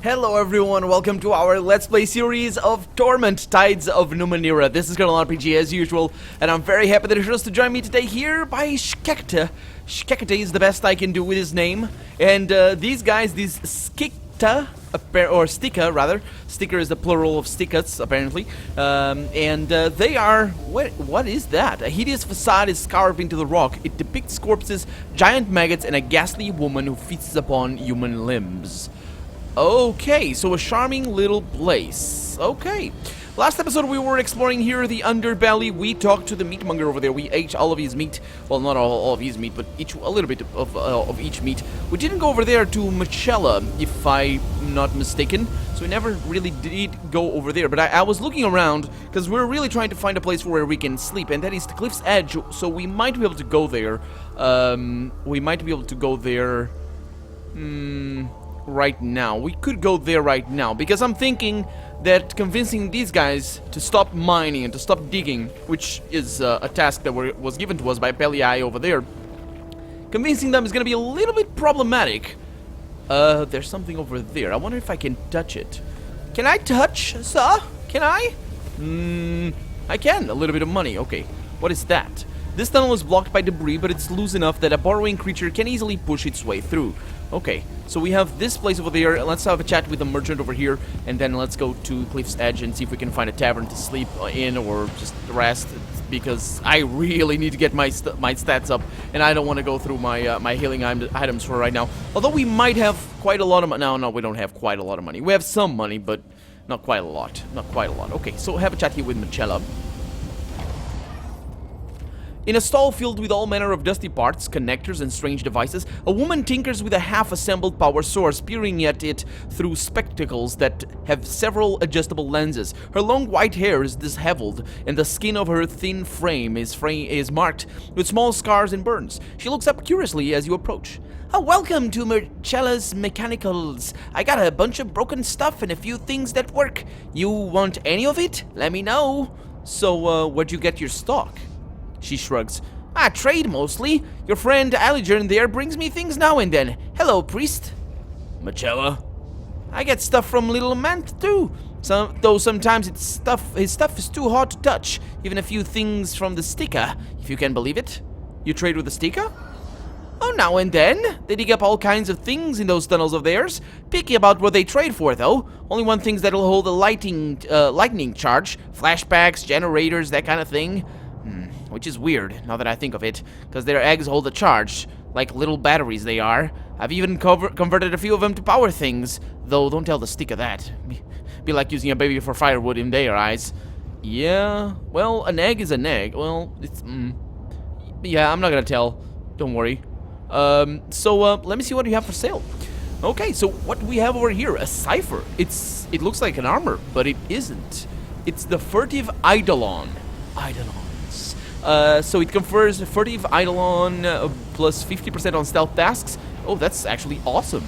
Hello everyone, welcome to our Let's Play series of Torment, Tides of Numenera. This is Colonel RPG as usual, and I'm very happy that you chose to join me today here by Skekta. Skekta is the best I can do with his name. And these guys, these Skikta, or Stika rather. Sticker is the plural of Stickats, apparently. They are... What is that? A hideous facade is carved into the rock. It depicts corpses, giant maggots, and a ghastly woman who feasts upon human limbs. Okay, so a charming little place. Okay. Last episode we were exploring here the underbelly. We talked to the meatmonger over there. We ate all of his meat. Well, not all of his meat, but a little bit of each meat. We didn't go over there to Michela, if I'm not mistaken. So we never really did go over there. But I was looking around, because we're really trying to find a place where we can sleep. And that is the cliff's edge, so we might be able to go there. Right now. We could go there right now, because I'm thinking that convincing these guys to stop mining and to stop digging, which is a task that was given to us by Pelii over there, convincing them is going to be a little bit problematic. There's something over there. I wonder if I can touch it. Can I touch, sir? Can I? I can. A little bit of money. Okay. What is that? This tunnel is blocked by debris, but it's loose enough that a burrowing creature can easily push its way through. Okay, so we have this place over there. Let's have a chat with the merchant over here, and then let's go to Cliff's Edge and see if we can find a tavern to sleep in or just rest, because I really need to get my stats up, and I don't want to go through my my healing items for right now. Although we might have quite a lot of money. No, we don't have quite a lot of money. We have some money, but not quite a lot. Not quite a lot. Okay, so have a chat here with Michela. In a stall filled with all manner of dusty parts, connectors, and strange devices, a woman tinkers with a half-assembled power source, peering at it through spectacles that have several adjustable lenses. Her long white hair is disheveled, and the skin of her thin frame is marked with small scars and burns. She looks up curiously as you approach. Welcome to Michela's Mechanicals. I got a bunch of broken stuff and a few things that work. You want any of it? Let me know. So, where'd you get your stock? She shrugs. Trade mostly. Your friend Aliger there brings me things now and then. Hello, priest. Michela? I get stuff from little man too. Though sometimes his stuff is too hard to touch. Even a few things from the Stika, if you can believe it. You trade with the Stika? Oh, now and then. They dig up all kinds of things in those tunnels of theirs. Picky about what they trade for, though. Only one things that'll hold a lightning charge. Flashbacks, generators, that kind of thing. Which is weird, now that I think of it, because their eggs hold a charge, like little batteries they are. I've even converted a few of them to power things, though don't tell the Stika that. Be like using a baby for firewood in their eyes. Yeah, well, an egg is an egg. Well, it's, yeah, I'm not gonna tell. Don't worry. Let me see what you have for sale. Okay, so what do we have over here? A cipher. It looks like an armor, but it isn't. It's the Furtive Eidolon. So it confers Furtive Eidolon plus 50% on stealth tasks. Oh, that's actually awesome.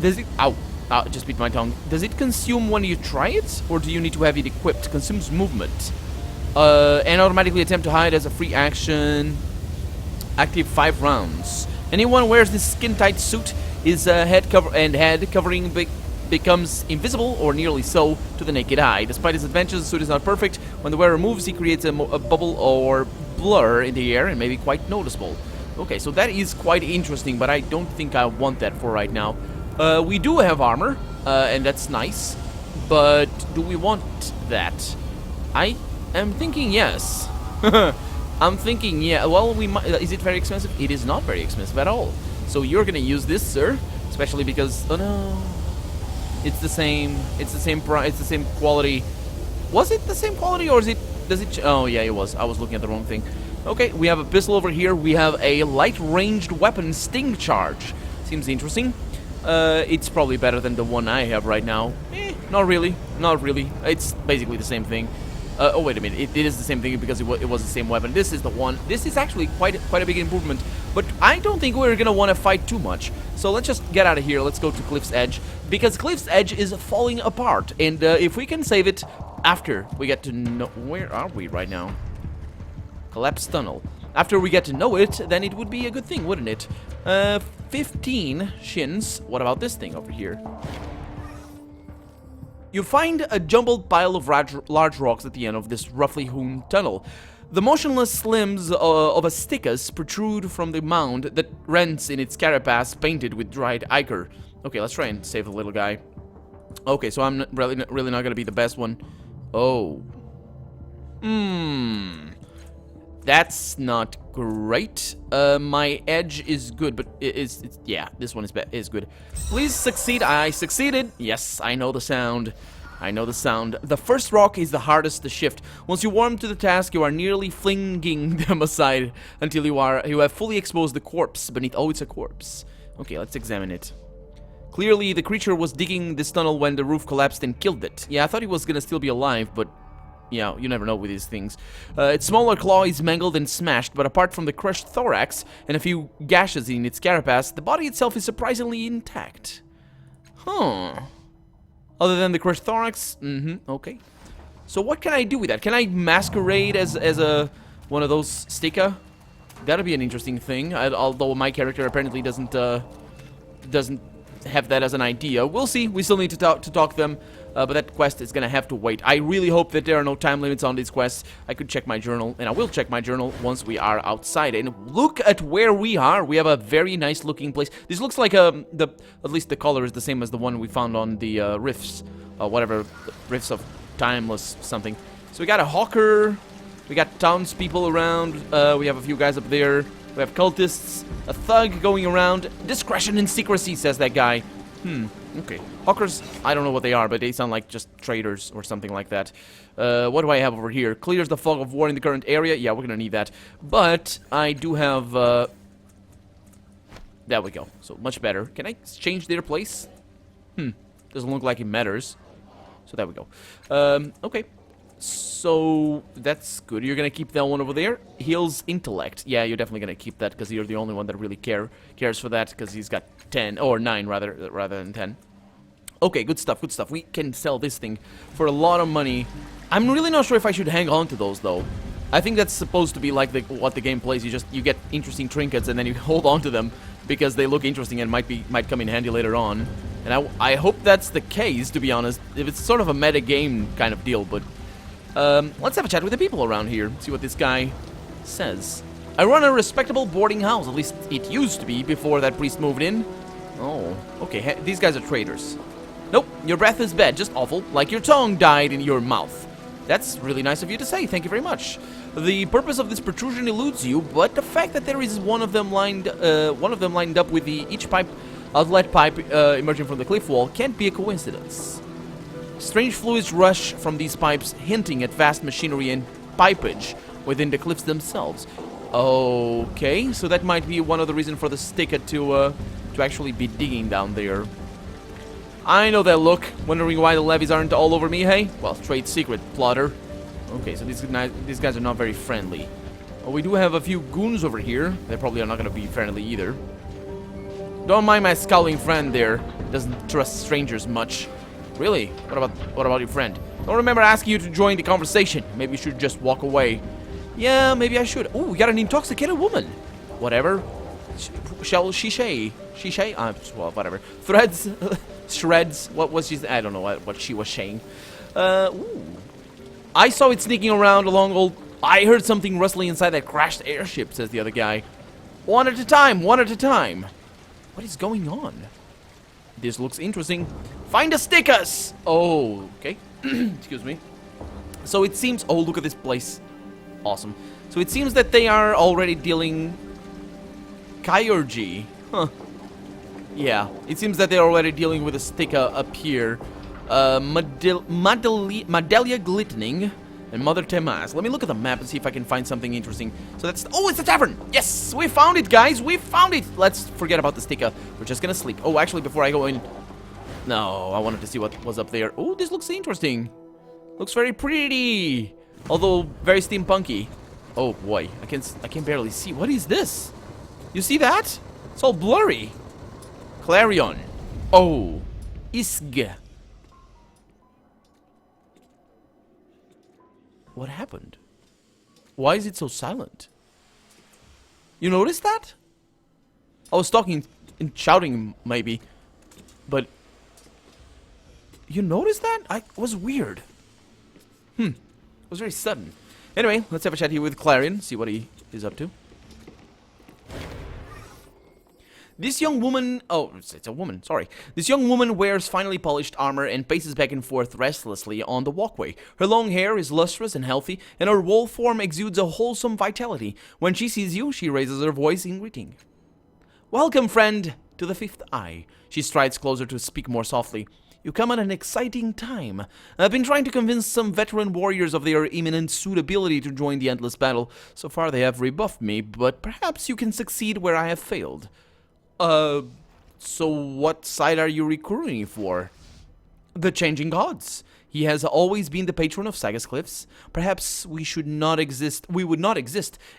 Does it... Ow. Just beat my tongue. Does it consume when you try it? Or do you need to have it equipped? Consumes movement. And automatically attempt to hide as a free action. Active 5 rounds. Anyone who wears this skin-tight suit is head covering becomes invisible, or nearly so, to the naked eye. Despite his adventures, the suit is not perfect. When the wearer moves, he creates a bubble or blur in the air and may be quite noticeable. Okay, so that is quite interesting, but I don't think I want that for right now. We do have armor, and that's nice, but do we want that? I am thinking yes. I'm thinking yeah. Well, we might. Is it very expensive? It is not very expensive at all. So you're gonna use this, sir, especially because... Oh no. It's the same price, it's the same quality. Was it the same quality, or does it oh yeah, it was. I was looking at the wrong thing. Okay, we have a pistol over here. We have a light-ranged weapon, Sting Charge. Seems interesting. It's probably better than the one I have right now. Not really. It's basically the same thing. Oh, wait a minute. It is the same thing because it was the same weapon. This is the one. This is actually quite a big improvement. But I don't think we're going to want to fight too much. So let's just get out of here. Let's go to Cliff's Edge. Because Cliff's Edge is falling apart. And if we can save it after we get to know... Where are we right now? Collapsed tunnel. After we get to know it, then it would be a good thing, wouldn't it? 15 shins. What about this thing over here? You find a jumbled pile of large rocks at the end of this roughly hewn tunnel. The motionless limbs of a stickus protrude from the mound that rents in its carapace painted with dried ichor. Okay, let's try and save the little guy. Okay, so I'm really not gonna be the best one. Oh. That's not great. My edge is good, but yeah, this one is good. Please succeed. I succeeded. Yes, I know the sound. I know the sound. The first rock is the hardest to shift. Once you warm to the task, you are nearly flinging them aside until you have fully exposed the corpse beneath. Oh, it's a corpse. Okay, let's examine it. Clearly, the creature was digging this tunnel when the roof collapsed and killed it. Yeah, I thought he was gonna still be alive, but yeah, you never know with these things. Its smaller claw is mangled and smashed, but apart from the crushed thorax and a few gashes in its carapace, the body itself is surprisingly intact. Huh. Other than the crushed thorax? Okay. So what can I do with that? Can I masquerade as one of those stika? That'd be an interesting thing, although my character apparently doesn't have that as an idea. We'll see. We still need to talk to them, but that quest is gonna have to wait. I really hope that there are no time limits on these quests. I could check my journal, and I will check my journal once we are outside. And look at where we are. We have a very nice looking place. This looks like at least the color is the same as the one we found on the rifts, whatever, rifts of timeless something. So we got a hawker, we got townspeople around, we have a few guys up there. We have cultists, a thug going around. Discretion and secrecy, says that guy. Okay. Hawkers, I don't know what they are, but they sound like just traders or something like that. What do I have over here? Clears the fog of war in the current area. Yeah, we're gonna need that. But I do have, there we go. So, much better. Can I change their place? Doesn't look like it matters. So, there we go. Okay. So, that's good. You're gonna keep that one over there. Heals intellect. Yeah, you're definitely gonna keep that because you're the only one that really cares for that because he's got 10, or 9 rather than 10. Okay, good stuff, good stuff. We can sell this thing for a lot of money. I'm really not sure if I should hang on to those though. I think that's supposed to be like what the game plays. You get interesting trinkets and then you hold on to them because they look interesting and might come in handy later on. And I hope that's the case, to be honest. If it's sort of a meta game kind of deal, but let's have a chat with the people around here. See what this guy says. I run a respectable boarding house. At least it used to be before that priest moved in. Oh, okay. These guys are traders. Nope, your breath is bad. Just awful. Like your tongue died in your mouth. That's really nice of you to say. Thank you very much. The purpose of this protrusion eludes you, but the fact that there is one of them lined up with each outlet pipe emerging from the cliff wall can't be a coincidence. Strange fluids rush from these pipes, hinting at vast machinery and pipage within the cliffs themselves. Okay, so that might be one of the reasons for the sticker to actually be digging down there. I know that look, wondering why the levies aren't all over me, hey? Well, trade secret, plotter. Okay, so these guys are not very friendly. Well, we do have a few goons over here. They probably are not going to be friendly either. Don't mind my scowling friend there. Doesn't trust strangers much. Really? What about your friend? Don't remember asking you to join the conversation. Maybe you should just walk away. Yeah, maybe I should. Oh, we got an intoxicated woman. Whatever. Shall she say? She say? Well, whatever. Threads, shreds. What was she? I don't know what she was saying. Ooh. I saw it sneaking around along old. I heard something rustling inside that crashed airship, says the other guy. One at a time. One at a time. What is going on? This looks interesting. Find the stickers. Oh, okay. Excuse me. So it seems. Oh, look at this place. Awesome. So it seems that they are already dealing. Kyurgy. Huh. Yeah. It seems that they're already dealing with a sticker up here. Madelia Glittering and Mother Temas. Let me look at the map and see if I can find something interesting. So that's. Oh, it's a tavern! Yes! We found it, guys! We found it! Let's forget about the sticker. We're just gonna sleep. Oh, actually, before I go in. No, I wanted to see what was up there. Oh, this looks interesting. Looks very pretty. Although very steampunky. Oh boy, I can barely see. What is this? You see that? It's all blurry. Clarion. Oh. Isg. What happened? Why is it so silent? You noticed that? I was talking and shouting maybe, but You noticed that? It was weird. It was very sudden. Anyway, let's have a chat here with Clarion, see what he is up to. This young woman... Oh, it's a woman, sorry. This young woman wears finely polished armor and paces back and forth restlessly on the walkway. Her long hair is lustrous and healthy, and her whole form exudes a wholesome vitality. When she sees you, she raises her voice in greeting. Welcome, friend, to the Fifth Eye. She strides closer to speak more softly. You come at an exciting time. I've been trying to convince some veteran warriors of their imminent suitability to join the Endless Battle. So far they have rebuffed me, but perhaps you can succeed where I have failed. So what side are you recruiting for? The Changing Gods. He has always been the patron of Saga's Cliffs. Perhaps we would not exist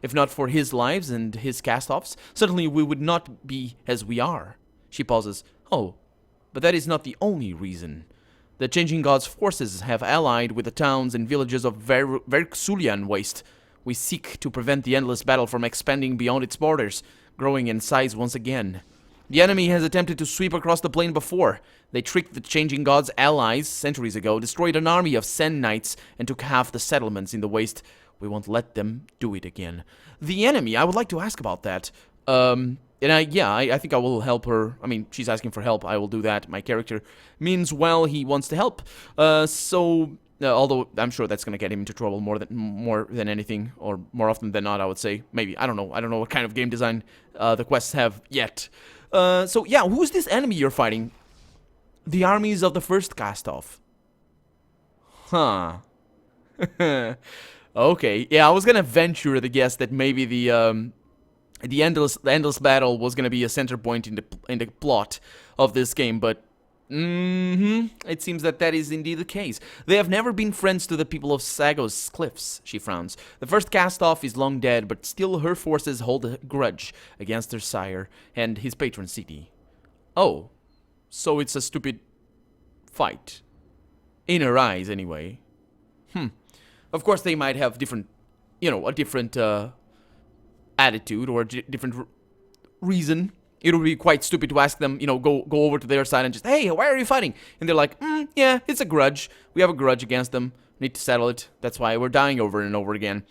if not for his lives and his cast-offs. Certainly we would not be as we are. She pauses. Oh, but that is not the only reason. The Changing Gods' forces have allied with the towns and villages of Verxulian Waste. We seek to prevent the Endless Battle from expanding beyond its borders, growing in size once again. The enemy has attempted to sweep across the plain before. They tricked the Changing Gods' allies centuries ago, destroyed an army of Sen Knights, and took half the settlements in the Waste. We won't let them do it again. The enemy, I would like to ask about that. I think I will help her. I mean, she's asking for help. I will do that. My character means well. He wants to help. Although I'm sure that's going to get him into trouble more than anything, or more often than not, I would say. Maybe. I don't know. I don't know what kind of game design the quests have yet. Who's this enemy you're fighting? The armies of the first cast-off. Huh. Okay. Yeah, I was going to venture the guess that maybe the endless battle was gonna be a center point in the plot of this game, but it seems that is indeed the case. They have never been friends to the people of Saga's Cliffs. She frowns. The first cast-off is long dead, but still her forces hold a grudge against their sire and his patron city. Oh, so it's a stupid fight, in her eyes, anyway. Of course, they might have different, a different attitude or different reason. It would be quite stupid to ask them, go over to their side and just, hey, why are you fighting? And they're like, yeah, it's a grudge. We have a grudge against them. Need to settle it. That's why we're dying over and over again.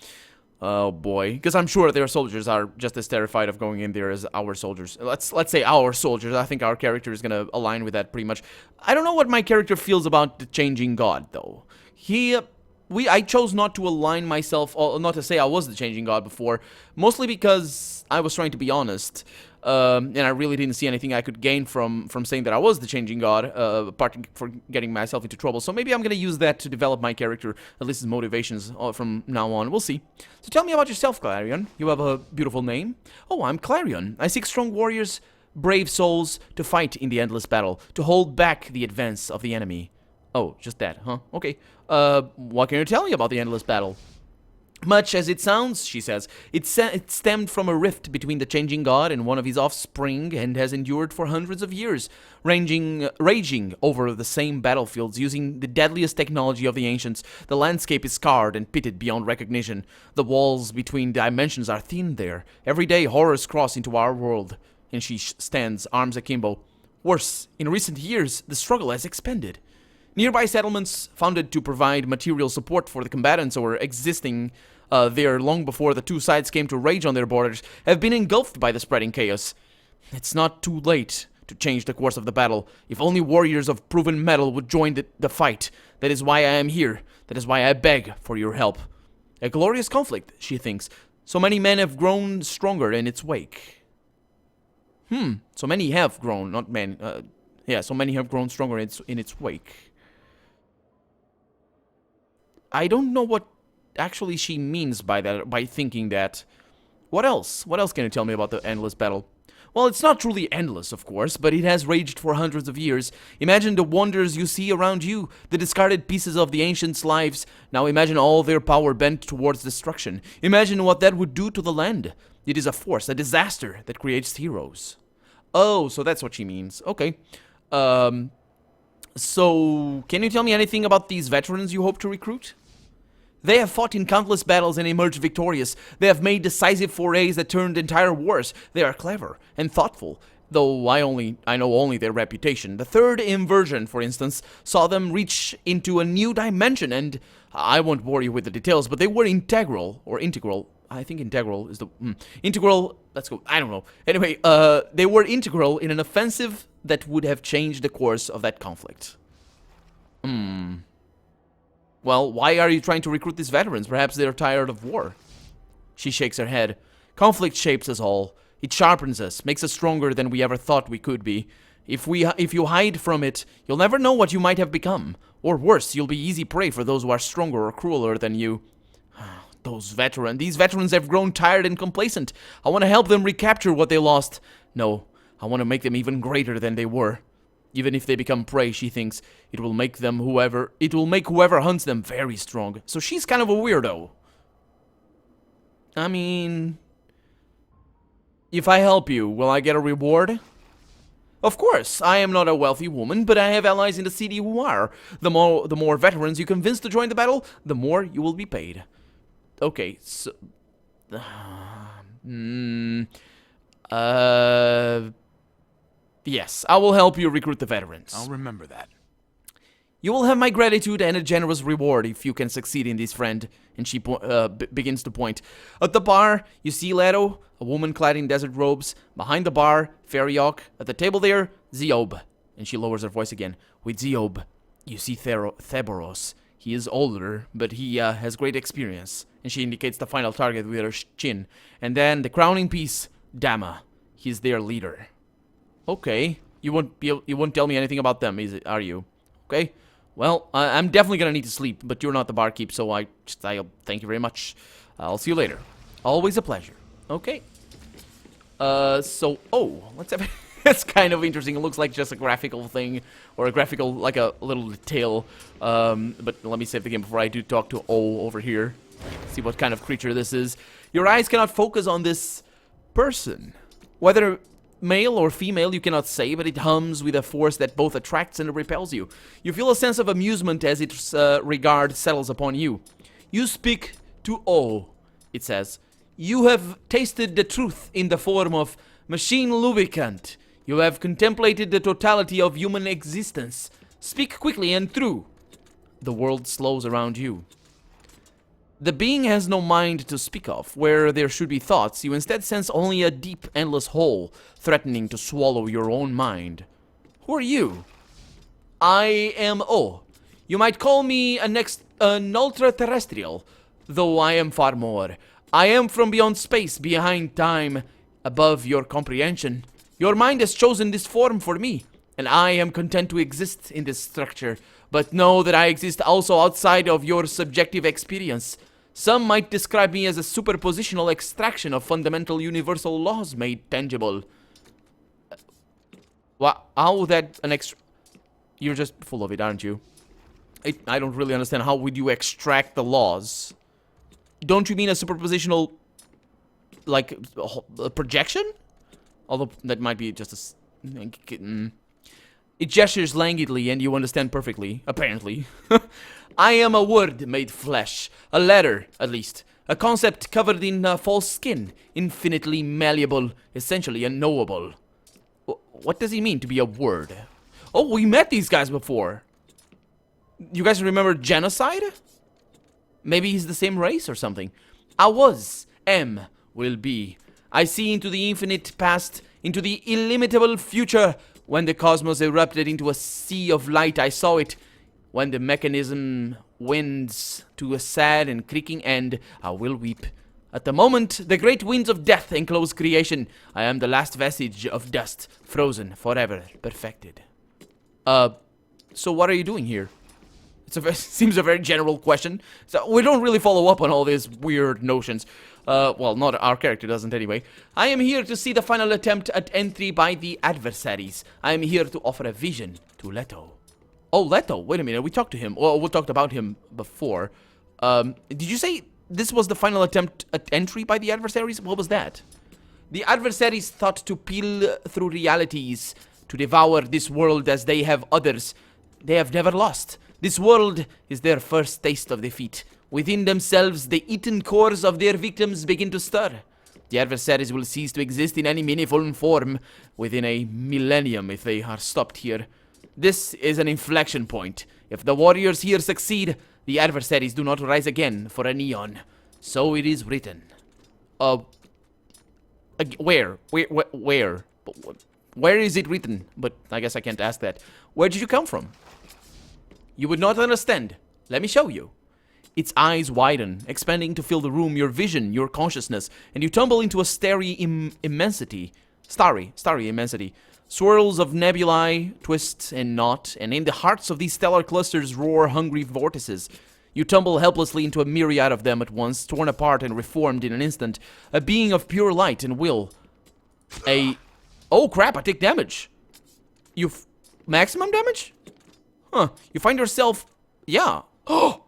Oh boy, because I'm sure their soldiers are just as terrified of going in there as our soldiers. Let's say our soldiers. I think our character is gonna align with that pretty much. I don't know what my character feels about the Changing God though. I chose not to align myself, or not to say I was the Changing God before, mostly because I was trying to be honest, and I really didn't see anything I could gain from saying that I was the Changing God, apart from getting myself into trouble. So maybe I'm going to use that to develop my character, at least his motivations from now on. We'll see. So tell me about yourself, Clarion. You have a beautiful name. Oh, I'm Clarion. I seek strong warriors, brave souls, to fight in the endless battle, to hold back the advance of the enemy. Oh, just that, huh? Okay. What can you tell me about the Endless Battle? Much as it sounds, she says, it stemmed from a rift between the Changing God and one of his offspring and has endured for hundreds of years, raging over the same battlefields using the deadliest technology of the ancients. The landscape is scarred and pitted beyond recognition. The walls between dimensions are thin there. Every day horrors cross into our world. And she stands, arms akimbo. Worse, in recent years, the struggle has expanded. Nearby settlements, founded to provide material support for the combatants or existing there long before the two sides came to rage on their borders, have been engulfed by the spreading chaos. It's not too late to change the course of the battle. If only warriors of proven mettle would join the fight. That is why I am here. That is why I beg for your help. A glorious conflict, she thinks. So many men have grown stronger in its wake. So many have grown, not men. So many have grown stronger in its wake. I don't know what actually she means by that, by thinking that. What else? What else can you tell me about the endless battle? Well, it's not truly endless, of course, but it has raged for hundreds of years. Imagine the wonders you see around you, the discarded pieces of the ancients' lives. Now imagine all their power bent towards destruction. Imagine what that would do to the land. It is a force, a disaster that creates heroes. Oh, so that's what she means. Okay. So, can you tell me anything about these veterans you hope to recruit? They have fought in countless battles and emerged victorious. They have made decisive forays that turned entire wars. They are clever and thoughtful. though I know only their reputation. The third inversion, for instance, saw them reach into a new dimension, and I won't bore you with the details, but they were integral. I think integral is the integral. Let's go. I don't know. Anyway, they were integral in an offensive that would have changed the course of that conflict. Well, why are you trying to recruit these veterans? Perhaps they're tired of war. She shakes her head. Conflict shapes us all. It sharpens us, makes us stronger than we ever thought we could be. If you hide from it, you'll never know what you might have become. Or worse, you'll be easy prey for those who are stronger or crueler than you. These veterans have grown tired and complacent. I want to help them recapture what they lost. No, I want to make them even greater than they were. Even if they become prey, she thinks, it will make whoever hunts them very strong. So she's kind of a weirdo. I mean, if I help you, will I get a reward? Of course, I am not a wealthy woman, but I have allies in the city who are. The more veterans you convince to join the battle, the more you will be paid. Okay, so... yes, I will help you recruit the veterans. I'll remember that. You will have my gratitude and a generous reward if you can succeed in this, friend. And she begins to point. At the bar, you see Leto, a woman clad in desert robes. Behind the bar, Feriok. At the table there, Ziob. And she lowers her voice again. With Ziob, you see Theberos. He is older, but he has great experience. And she indicates the final target with her chin. And then the crowning piece, Dama. He's their leader. Okay. You won't tell me anything about them, are you? Okay. Well, I'm definitely gonna need to sleep, but you're not the barkeep, so I'll thank you very much. I'll see you later. Always a pleasure. Okay. Let's have... That's kind of interesting. It looks like just a graphical thing, or a graphical, like a little detail. But let me save the game before I do talk to O over here. See what kind of creature this is. Your eyes cannot focus on this person. Whether male or female, you cannot say, but it hums with a force that both attracts and repels you. You feel a sense of amusement as its regard settles upon you. You speak to O, it says. You have tasted the truth in the form of machine lubricant. You have contemplated the totality of human existence. Speak quickly and true. The world slows around you. The being has no mind to speak of. Where there should be thoughts, you instead sense only a deep, endless hole, threatening to swallow your own mind. Who are you? I am O. You might call me an ultra-terrestrial, though I am far more. I am from beyond space, behind time, above your comprehension. Your mind has chosen this form for me, and I am content to exist in this structure, but know that I exist also outside of your subjective experience. Some might describe me as a superpositional extraction of fundamental universal laws made tangible. How that an extra... You're just full of it, aren't you? I don't really understand. How would you extract the laws? Don't you mean a superpositional, like, a projection? Although that might be just a... It gestures languidly and you understand perfectly, apparently. I am a word made flesh. A letter, at least. A concept covered in false skin. Infinitely malleable. Essentially unknowable. What does he mean to be a word? Oh, we met these guys before. You guys remember Genocide? Maybe he's the same race or something. I was. Am. Will be. I see into the infinite past, into the illimitable future. When the cosmos erupted into a sea of light, I saw it. When the mechanism winds to a sad and creaking end, I will weep. At the moment, the great winds of death enclose creation. I am the last vestige of dust, frozen, forever, perfected. So what are you doing here? Seems a very general question. So we don't really follow up on all these weird notions. Well, not our character doesn't anyway. I am here to see the final attempt at entry by the adversaries. I am here to offer a vision to Leto. Oh, Leto, wait a minute, we talked to him. Well, we talked about him before. Did you say this was the final attempt at entry by the adversaries? What was that? The adversaries thought to peel through realities, to devour this world as they have others. They have never lost. This world is their first taste of defeat. Within themselves, the eaten cores of their victims begin to stir. The adversaries will cease to exist in any meaningful form within a millennium if they are stopped here. This is an inflection point. If the warriors here succeed, the adversaries do not rise again for an eon. So it is written. Where? Where? Where is it written? But I guess I can't ask that. Where did you come from? You would not understand. Let me show you. Its eyes widen, expanding to fill the room, your vision, your consciousness, and you tumble into a starry immensity. Starry immensity. Swirls of nebulae twist and knot, and in the hearts of these stellar clusters roar hungry vortices. You tumble helplessly into a myriad of them at once, torn apart and reformed in an instant. A being of pure light and will. Oh crap, I take damage. Maximum damage? Huh. You find yourself... Yeah. Oh!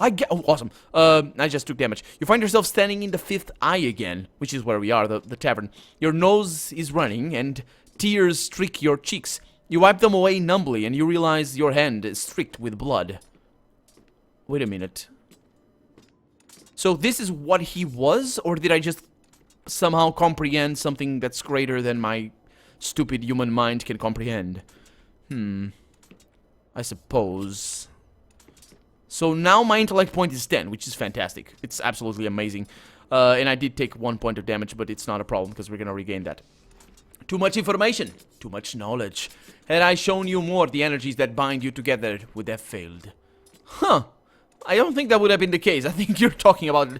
Oh, awesome. I just took damage. You find yourself standing in the fifth eye again, which is where we are, the tavern. Your nose is running, and tears streak your cheeks. You wipe them away numbly, and you realize your hand is streaked with blood. Wait a minute. So this is what he was, or did I just somehow comprehend something that's greater than my stupid human mind can comprehend? I suppose... So now my intellect point is 10, which is fantastic. It's absolutely amazing. And I did take 1 point of damage, but it's not a problem because we're going to regain that. Too much information. Too much knowledge. Had I shown you more, the energies that bind you together would have failed. Huh. I don't think that would have been the case. I think you're talking about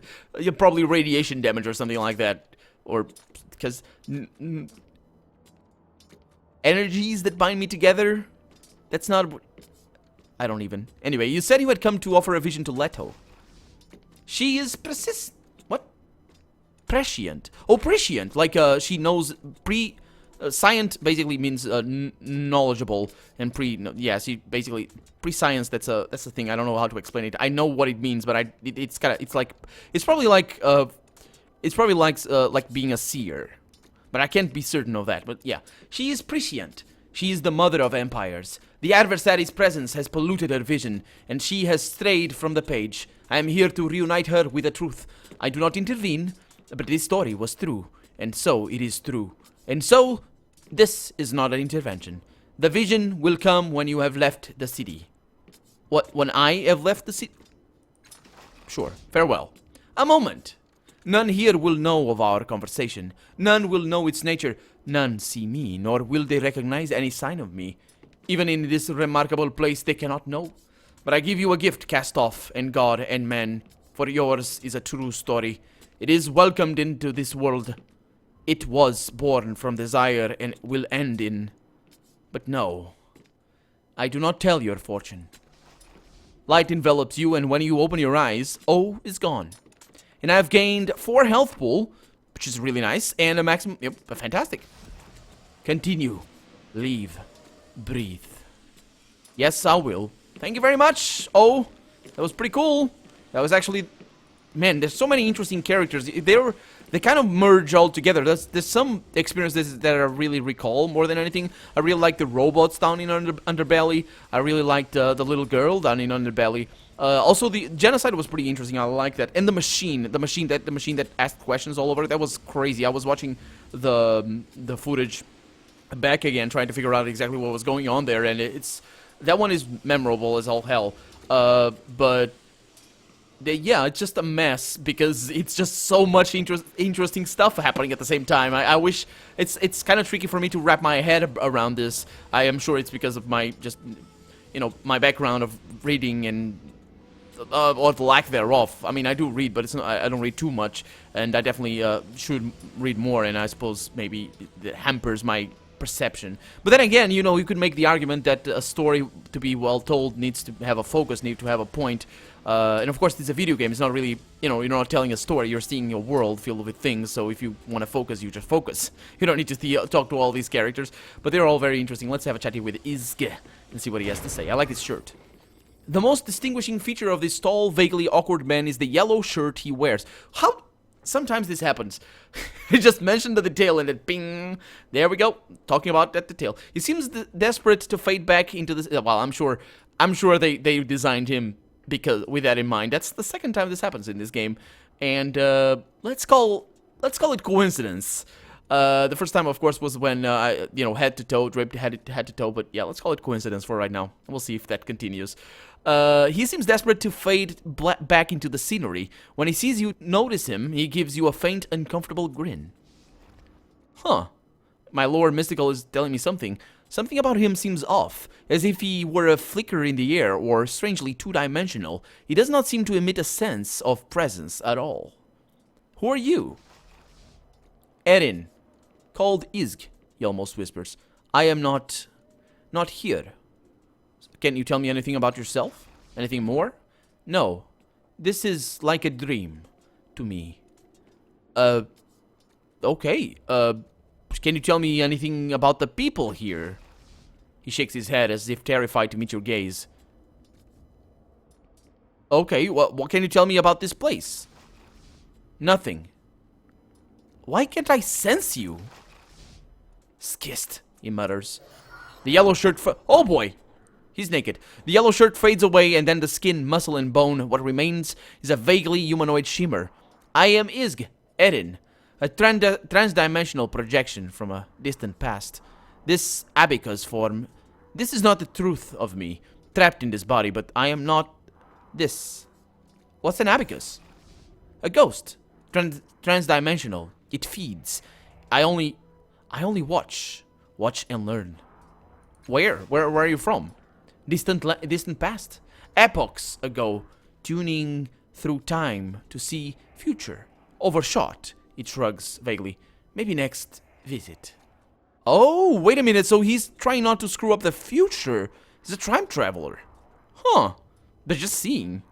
probably radiation damage or something like that. Or because... energies that bind me together? That's not... I don't even. Anyway, you said you had come to offer a vision to Leto. She is what? Prescient. Oh, prescient. Like, she knows scient basically means knowledgeable, and yeah, she basically pre-science. That's the thing. I don't know how to explain it. I know what it means, but it's probably like being a seer, but I can't be certain of that. But yeah, she is prescient. She is the mother of empires. The adversary's presence has polluted her vision, and she has strayed from the page. I am here to reunite her with the truth. I do not intervene, but this story was true, and so it is true. And so, this is not an intervention. The vision will come when you have left the city. What, when I have left the city? Sure, farewell. A moment. None here will know of our conversation. None will know its nature. None see me, nor will they recognize any sign of me. Even in this remarkable place they cannot know. But I give you a gift cast off, and God and man, for yours is a true story. It is welcomed into this world. It was born from desire and will end in... But no, I do not tell your fortune. Light envelops you, and when you open your eyes, O is gone. And I have gained 4 health pool, which is really nice, and a maximum... Yep, fantastic. Continue. Leave. Breathe. Yes, I will. Thank you very much. Oh, that was pretty cool. That was actually... Man, there's so many interesting characters. They kind of merge all together. There's some experiences that I really recall more than anything. I really like the robots down in Underbelly. I really liked the little girl down in Underbelly. Also, the genocide was pretty interesting. I like that. And the machine that asked questions all over. That was crazy. I was watching the footage back again, trying to figure out exactly what was going on there, and that one is memorable as all hell. But yeah, it's just a mess because it's just so much interesting stuff happening at the same time. I wish it's kind of tricky for me to wrap my head around this. I am sure it's because of my my background of reading and or the lack thereof. I mean, I do read, but I don't read too much, and I definitely should read more. And I suppose maybe it hampers my perception. But then again, you could make the argument that a story to be well told needs to have a focus, needs to have a point. And of course, it's a video game. It's not really, you're not telling a story. You're seeing a world filled with things. So if you want to focus, you just focus. You don't need to talk to all these characters. But they're all very interesting. Let's have a chat here with Izge and see what he has to say. I like his shirt. The most distinguishing feature of this tall, vaguely awkward man is the yellow shirt he wears. How... Sometimes this happens. He just mentioned the detail and then ping. There we go. Talking about that detail. He seems desperate to fade back into this. Well, I'm sure they designed him because with that in mind. That's the second time this happens in this game. And let's call let's call it coincidence. The first time, of course, was when I, head to toe, draped head to toe. But yeah, let's call it coincidence for right now. We'll see if that continues. He seems desperate to fade back into the scenery. When he sees you notice him, he gives you a faint, uncomfortable grin. Huh. My lore mystical is telling me something. Something about him seems off, as if he were a flicker in the air or strangely two-dimensional. He does not seem to emit a sense of presence at all. Who are you? Erin. Called Izg, he almost whispers. I am not here. Can you tell me anything about yourself? Anything more? No. This is like a dream to me. Okay. Can you tell me anything about the people here? He shakes his head as if terrified to meet your gaze. Okay, what can you tell me about this place? Nothing. Why can't I sense you? Skist, he mutters. The yellow shirt oh boy! He's naked. The yellow shirt fades away, and then the skin, muscle, and bone, what remains, is a vaguely humanoid shimmer. I am Izg, Erin, a trans-dimensional projection from a distant past. This abacus form, this is not the truth of me, trapped in this body, but I am not this. What's an abacus? A ghost. Trans-dimensional. It feeds. I only watch and learn. Where are you from? Distant past. Epochs ago, tuning through time to see future. Overshot. It shrugs vaguely. Maybe next visit. Oh, wait a minute. So he's trying not to screw up the future. He's a time traveler. Huh. They're just seeing.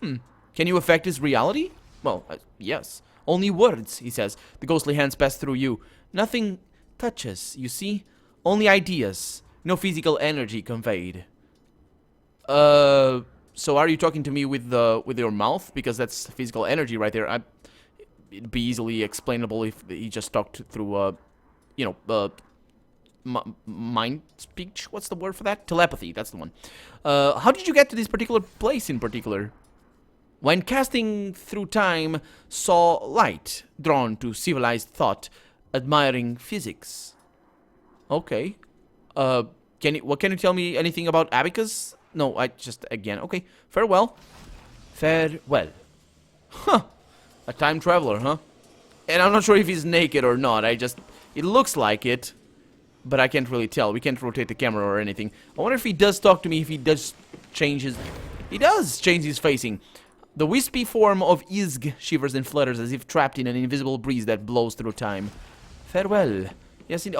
Can you affect his reality? Well, yes. Only words, he says. The ghostly hands pass through you. Nothing touches, you see? Only ideas. No physical energy conveyed. So are you talking to me with your mouth? Because that's physical energy right there. It'd be easily explainable if he just talked through, mind speech. What's the word for that? Telepathy. That's the one. How did you get to this particular place in particular? When casting through time, saw light drawn to civilized thought, admiring physics. Okay. What can you tell me anything about abacus? No, again. Okay. Farewell. Farewell. Huh. A time traveler, huh? And I'm not sure if he's naked or not. It looks like it, but I can't really tell. We can't rotate the camera or anything. I wonder if he does talk to me, if he does change his... He does change his facing. The wispy form of Izg shivers and flutters as if trapped in an invisible breeze that blows through time. Farewell. Yes, he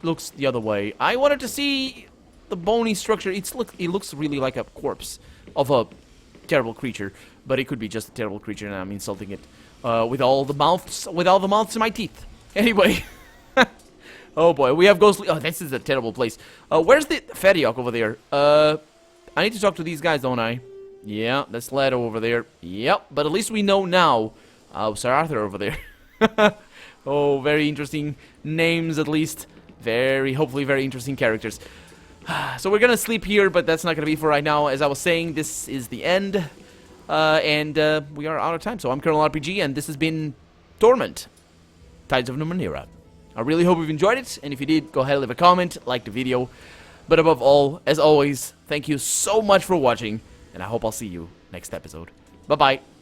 looks the other way. I wanted to see the bony structure. It looks really like a corpse of a terrible creature, but it could be just a terrible creature, and I'm insulting it with all the mouths in my teeth. Anyway, oh boy, we have ghostly. Oh, this is a terrible place. Where's the Feriok over there? I need to talk to these guys, don't I? Yeah, that's Leto over there. Yep, but at least we know now. Sir Arthur over there. Oh, very interesting names, at least. Hopefully very interesting characters. So we're gonna sleep here, but that's not gonna be for right now. As I was saying, this is the end. And we are out of time. So I'm Colonel RPG, and this has been Torment, Tides of Numenera. I really hope you've enjoyed it, and if you did, go ahead and leave a comment, like the video. But above all, as always, thank you so much for watching, and I hope I'll see you next episode. Bye-bye.